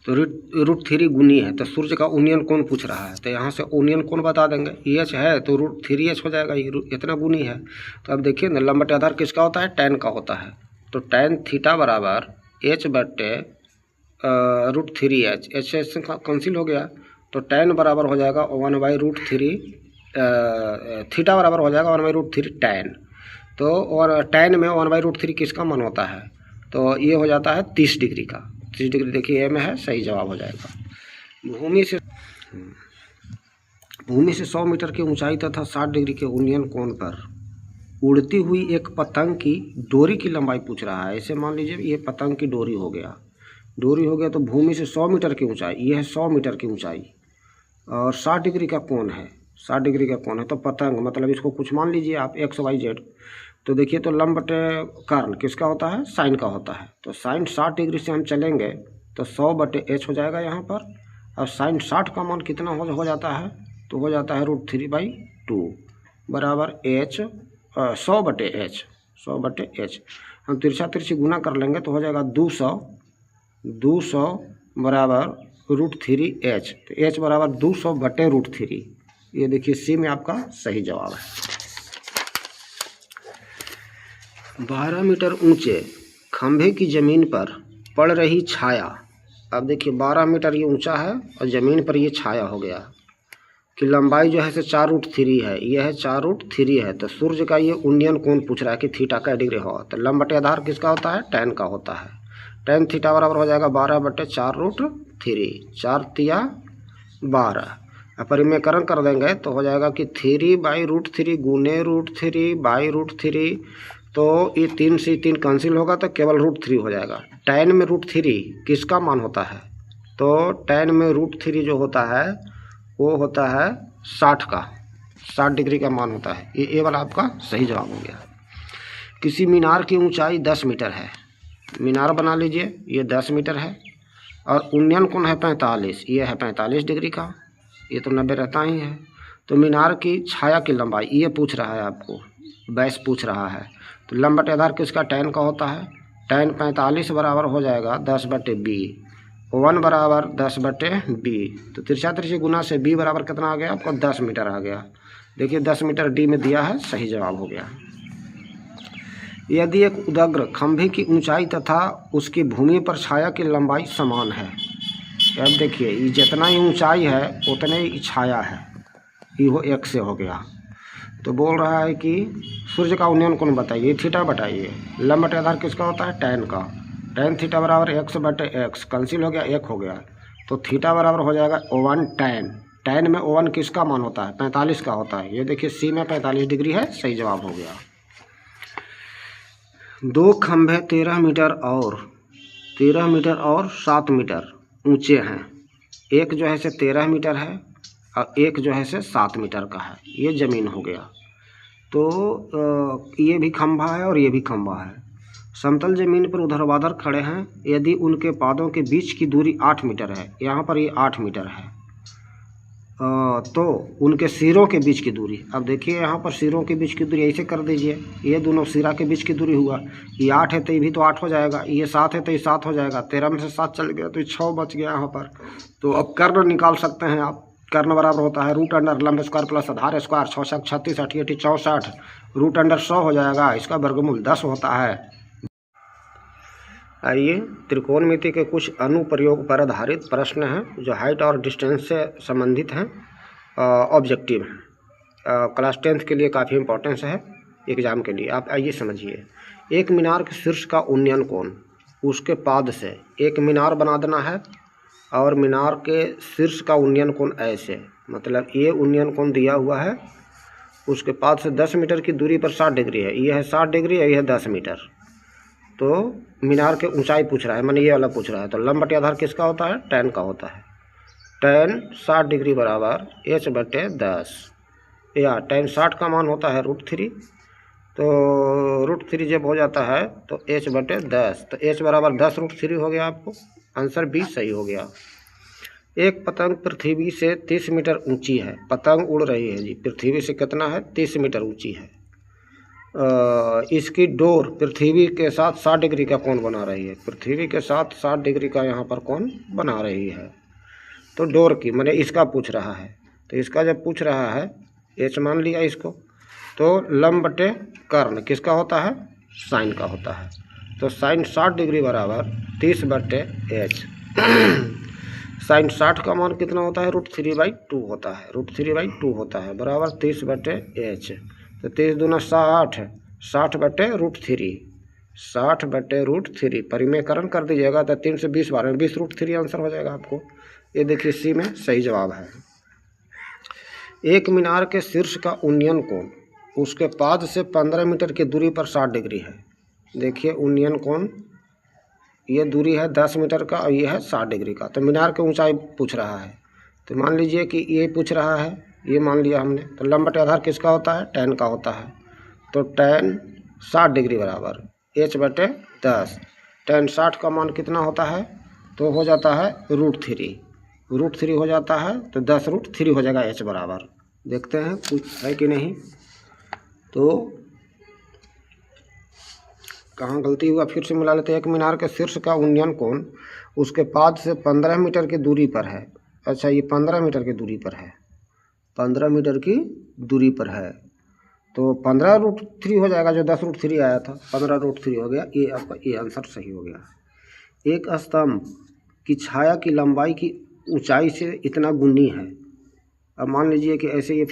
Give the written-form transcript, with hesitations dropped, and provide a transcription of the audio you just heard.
तो √3 गुनी है, तो सूर्य का उन्नयन कोण पूछ रहा है, तो यहाँ से उन्नयन कोण बता देंगे। एच है तो √3h हो जाएगा, ये इतना गुनी है। तो अब देखिए ना, लंब बटे आधार किसका होता है, tan का होता है। तो tan थीटा बराबर h बटे √3h, एच से कैंसिल हो गया, तो tan बराबर हो जाएगा 1/√3, थीटा बराबर हो जाएगा 1/√3 tan। तो और tan में 1/√3 किसका मान होता है, तो ये हो जाता है 30 डिग्री का। 30 डिग्री देखिए ए में है, सही जवाब हो जाएगा। भूमि से 100 मीटर की ऊंचाई तथा 60 डिग्री के उन्नयन कोण पर उड़ती हुई एक पतंग की डोरी की लंबाई पूछ रहा है। ऐसे मान लीजिए ये पतंग की डोरी हो गया, तो भूमि से 100 मीटर की ऊंचाई, ये है 100 मीटर की ऊंचाई, और 60 डिग्री का कोण है, 60 डिग्री का कोण है। तो पतंग मतलब इसको कुछ मान लीजिए आप XYZ। तो देखिए, तो लंब बटे कर्ण किसका होता है, साइन का होता है। तो साइन 60 डिग्री से हम चलेंगे तो 100/h हो जाएगा यहाँ पर। और साइन 60 का मान कितना हो जाता है, तो हो जाता है √3/2 बराबर h 100/h, 100/h। हम तिरछा तिरछी गुना कर लेंगे तो हो जाएगा 200 बराबर √3h। तो h बराबर 200/√3। ये देखिए सी में आपका सही जवाब है। 12 मीटर ऊंचे खंभे की जमीन पर पड़ रही छाया। अब देखिए 12 मीटर ये ऊंचा है और ज़मीन पर ये छाया हो गया कि लंबाई जो है से 4√3 है, ये है 4√3 है। तो सूर्य का ये उन्नयन कोण पूछ रहा है कि थीटा का डिग्री हो। तो लंब बटे आधार किसका होता है, tan का होता है। tan थीटा बराबर हो जाएगा 12/4√3, 4 तिया 12। परिमेयकरण कर देंगे तो हो जाएगा कि 3/√3 गुने √3/√3। तो ये 3 से 3 कैंसिल होगा तो केवल √3 हो जाएगा। tan में √3 किसका मान होता है, तो tan में √3 जो होता है वो होता है 60 का, 60 डिग्री का मान होता है। ये वाला आपका सही जवाब हो गया। किसी मीनार की ऊंचाई 10 मीटर है, मीनार बना लीजिए, ये 10 मीटर है और उन्नयन कोण है 45, ये है 45 डिग्री का, ये तो 90 रहता ही है। तो मीनार की छाया की लंबाई ये पूछ रहा है आपको, बैस पूछ रहा है। तो लंब बटे आधार किसका, tan का होता है। tan 45 बराबर हो जाएगा 10/b, 1 बराबर 10/b। तो तिरछा तिरछी गुना से b बराबर कितना आ गया आपको, 10 मीटर आ गया। देखिए 10 मीटर डी में दिया है, सही जवाब हो गया। यदि एक उदग्र खंभे की ऊंचाई तथा उसकी भूमि पर छाया की लंबाई समान है, अब देखिए ये जितना ही ऊंचाई है उतने ही छाया है, ये हो 1 से हो गया। तो बोल रहा है कि सूर्य का उन्नयन कोण बताइए, थीटा बताइए। लंब बटे आधार किसका होता है, tan का। tan थीटा बराबर x/x, कैंसिल हो गया, 1 हो गया। तो थीटा बराबर हो जाएगा 1 tan। tan में 1 किसका मान होता है, 45 का होता है। ये देखिए सी में 45 डिग्री है, सही जवाब हो गया। 2 खंभे 13 मीटर और 7 मीटर ऊंचे हैं। एक जो है से 13 मीटर है और एक जो है से 7 मीटर का है, ये ज़मीन हो गया। तो ये भी खंभा है और ये भी खंभा है। समतल ज़मीन पर ऊर्ध्वाधर खड़े हैं। यदि उनके पादों के बीच की दूरी 8 मीटर है, यहाँ पर ये 8 मीटर है, तो उनके सिरों के बीच की दूरी, अब देखिए यहाँ पर सिरों के बीच की दूरी ऐसे कर दीजिए, ये दोनों सिरा के बीच की दूरी हुआ, ये 8 है तो ये भी तो 8 हो जाएगा, ये 7 है तो ये 7 हो जाएगा, 13 में से 7 चल गया तो ये 6 बच गया यहाँ पर। तो अब कर्ण निकाल सकते हैं आप। कर्ण बराबर होता है √अंडर लंब स्क्वायर प्लस आधार स्क्वायर, 6 6 36 80 80 64, √अंडर 100 हो जाएगा, इसका वर्गमूल 10 होता है। आइए त्रिकोणमिति के कुछ अनुप्रयोग पर आधारित प्रश्न हैं जो हाइट और डिस्टेंस से संबंधित हैं, ऑब्जेक्टिव हैं, क्लास 10th के लिए काफ़ी इंपॉर्टेंस है एग्ज़ाम के लिए। आप आइए समझिए। एक मीनार के शीर्ष का उन्नयन कोण उसके पाद से, एक मीनार बना देना है और मीनार के शीर्ष का उन्नयन कोण ऐसे, मतलब ये उन्नयन कोण दिया हुआ है, उसके पाद से 10 मीटर की दूरी पर 60 डिग्री है, ये है 60 डिग्री है, ये है 10 मीटर। तो मीनार के ऊंचाई पूछ रहा है, मैंने ये वाला पूछ रहा है। तो लंब बटे आधार किसका होता है, tan का होता है। tan 60 डिग्री बराबर h/10, या tan 60 का मान होता है √3। तो √3 जब हो जाता है तो h/10, तो h बराबर 10 √3 हो गया। आपको आंसर बी सही हो गया। एक पतंग पृथ्वी से 30 मीटर ऊंची है, पतंग उड़ रही है जी, पृथ्वी से कितना है, 30 मीटर ऊंची है। इसकी डोर पृथ्वी के साथ 60 डिग्री का कोण बना रही है। पृथ्वी के साथ 60 डिग्री का यहाँ पर कोण बना रही है। तो डोर की माने इसका पूछ रहा है, तो इसका जब पूछ रहा है एच मान लिया इसको, तो लंब बटे कर्ण किसका होता है, साइन का होता है। तो साइन 60 डिग्री बराबर 30 बटे एच। साइन 60 का मान कितना होता है, √3/2 होता है, √3/2 होता है बराबर 30 बटे एच। तो 30 दूना 60, 60 बटे √3, 60 बटे √3 परिमेयकरण कर दीजिएगा तो 3 से 20 बार में 20 √3 आंसर हो जाएगा आपको। ये देखिए सी में सही जवाब है। एक मीनार के शीर्ष का उन्नयन कोण उसके पाद से 15 मीटर की दूरी पर 60 डिग्री है। देखिए उन्नयन कोण, ये दूरी है 10 मीटर का और ये है 60 डिग्री का। तो मीनार की ऊंचाई पूछ रहा है, तो मान लीजिए कि ये पूछ रहा है, ये मान लिया हमने। तो लंब बटे आधार किसका होता है, tan का होता है। तो tan 60 डिग्री बराबर h बटे 10। tan 60 का मान कितना होता है, तो हो जाता है √3 हो जाता है। तो 10√3 हो जाएगा h बराबर। देखते हैं कुछ है कि नहीं। तो कहाँ गलती हुआ फिर से मिला लेते हैं। एक मीनार के शीर्ष का उन्नयन कोण उसके पाद से 15 मीटर की दूरी पर है। अच्छा ये 15 मीटर की दूरी पर है, 15 मीटर की दूरी पर है। तो 15√3 हो जाएगा, जो 10√3 आया था 15√3 हो गया। ये आपका ये आंसर सही हो गया। एक स्तंभ की छाया की लंबाई की ऊंचाई से इतना गुनी है। अब मान लीजिए कि ऐसे ये